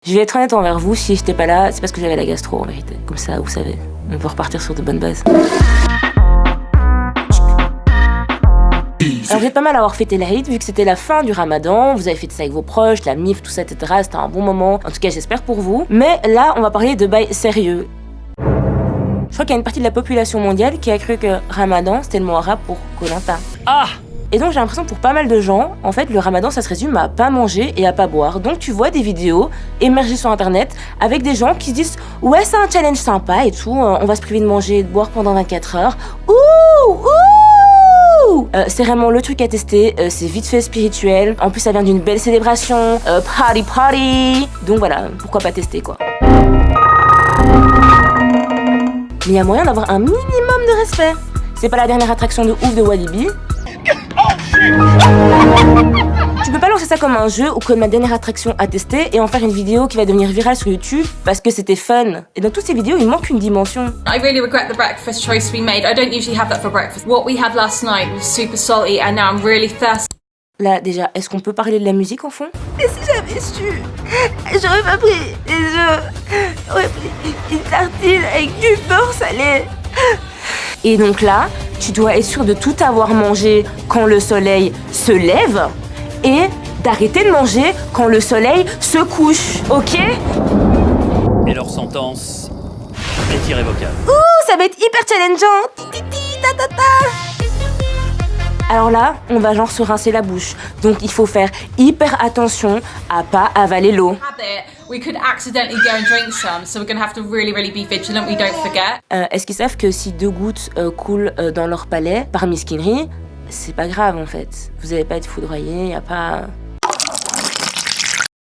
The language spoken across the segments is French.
Je vais être honnête envers vous, si j'étais pas là, c'est parce que j'avais la gastro en vérité. Comme ça, vous savez, on peut repartir sur de bonnes bases. Alors vous êtes pas mal à avoir fêté l'Aïd, vu que c'était la fin du Ramadan, vous avez fait ça avec vos proches, la mif, tout ça, etc. C'était un bon moment, en tout cas j'espère pour vous. Mais là, on va parler de bail sérieux. Je crois qu'il y a une partie de la population mondiale qui a cru que Ramadan, c'était le mot arabe pour Koh-Lanta. Ah! Et donc j'ai l'impression que pour pas mal de gens, en fait, le Ramadan, ça se résume à pas manger et à pas boire. Donc tu vois des vidéos émerger sur internet avec des gens qui se disent « Ouais, c'est un challenge sympa et tout, on va se priver de manger et de boire pendant 24 heures. Ouh! Ouh !» C'est vraiment le truc à tester, c'est vite fait spirituel. En plus, ça vient d'une belle célébration, party party. Donc voilà, pourquoi pas tester quoi. Mais il y a moyen d'avoir un minimum de respect. C'est pas la dernière attraction de ouf de Walibi. Tu peux pas lancer ça comme un jeu ou comme ma dernière attraction à tester et en faire une vidéo qui va devenir virale sur YouTube parce que c'était fun. Et dans toutes ces vidéos, il manque une dimension. I really regret the breakfast choice we made. I don't usually have that for breakfast. What we had last night was super salty and now I'm really thirsty. Là, déjà, est-ce qu'on peut parler de la musique en fond? Et si j'avais su, j'aurais pas pris des œufs, j'aurais pris une tartine avec du beurre salé. Et donc là, tu dois être sûr de tout avoir mangé quand le soleil se lève et d'arrêter de manger quand le soleil se couche, ok? Et leur sentence est irrévocable. Ouh, ça va être hyper challengeant. Alors là, on va genre se rincer la bouche. Donc il faut faire hyper attention à pas avaler l'eau. We could accidentally go and drink some, so we're gonna have to really be vigilant we don't forget. Est-ce qu'ils savent que si 2 gouttes coulent dans leur palais par mesquinerie, c'est pas grave en fait. Vous allez pas être foudroyé, y a pas...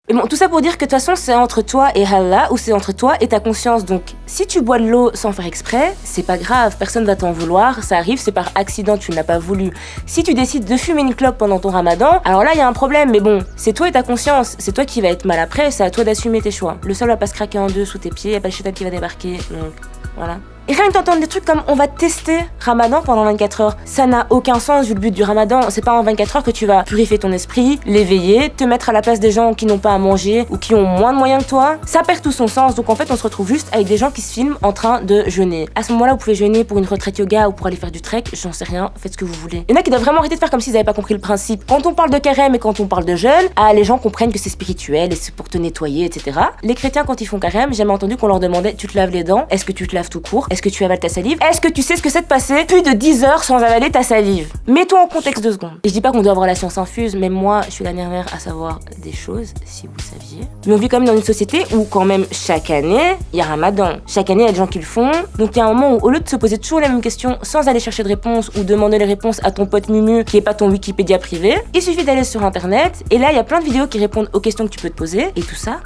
Mais bon, tout ça pour dire que de toute façon, c'est entre toi et Allah ou c'est entre toi et ta conscience. Donc, si tu bois de l'eau sans faire exprès, c'est pas grave, personne va t'en vouloir, ça arrive, c'est par accident, tu ne l'as pas voulu. Si tu décides de fumer une clope pendant ton Ramadan, alors là, il y a un problème, mais bon, c'est toi et ta conscience, c'est toi qui va être mal après, c'est à toi d'assumer tes choix. Le sol va pas se craquer en deux sous tes pieds, y a pas le chétan qui va débarquer, donc voilà. Et rien que d'entendre des trucs comme on va tester Ramadan pendant 24 heures, ça n'a aucun sens vu le but du Ramadan. C'est pas en 24 heures que tu vas purifier ton esprit, l'éveiller, te mettre à la place des gens qui n'ont pas à manger ou qui ont moins de moyens que toi. Ça perd tout son sens, donc en fait on se retrouve juste avec des gens qui se filment en train de jeûner. À ce moment-là, vous pouvez jeûner pour une retraite yoga ou pour aller faire du trek, j'en sais rien, faites ce que vous voulez. Il y en a qui doivent vraiment arrêter de faire comme s'ils avaient pas compris le principe. Quand on parle de carême et quand on parle de jeûne, les gens comprennent que c'est spirituel et c'est pour te nettoyer, etc. Les chrétiens quand ils font carême, j'ai jamais entendu qu'on leur demandait tu te laves les dents, est-ce que tu te laves tout court, est-ce que tu avales ta salive? Est-ce que tu sais ce que c'est de passer plus de 10 heures sans avaler ta salive? Mets-toi en contexte 2 secondes. Et je dis pas qu'on doit avoir la science infuse, mais moi, je suis la dernière à savoir des choses, si vous saviez. Mais on vit quand même dans une société où quand même chaque année, il y a Ramadan. Chaque année, il y a des gens qui le font. Donc il y a un moment où au lieu de se poser toujours les mêmes questions sans aller chercher de réponses ou demander les réponses à ton pote Mumu qui est pas ton Wikipédia privé, il suffit d'aller sur internet et là, il y a plein de vidéos qui répondent aux questions que tu peux te poser et tout ça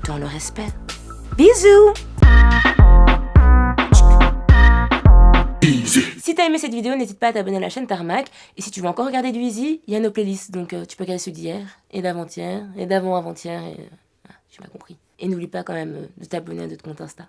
dans le respect. Bisous! Si t'as aimé cette vidéo, n'hésite pas à t'abonner à la chaîne Tarmac. Et si tu veux encore regarder du Easy, il y a nos playlists. Donc tu peux regarder ceux d'hier, et d'avant-hier, et d'avant-avant-hier, et... tu m'as compris. Et n'oublie pas quand même de t'abonner à notre compte Insta.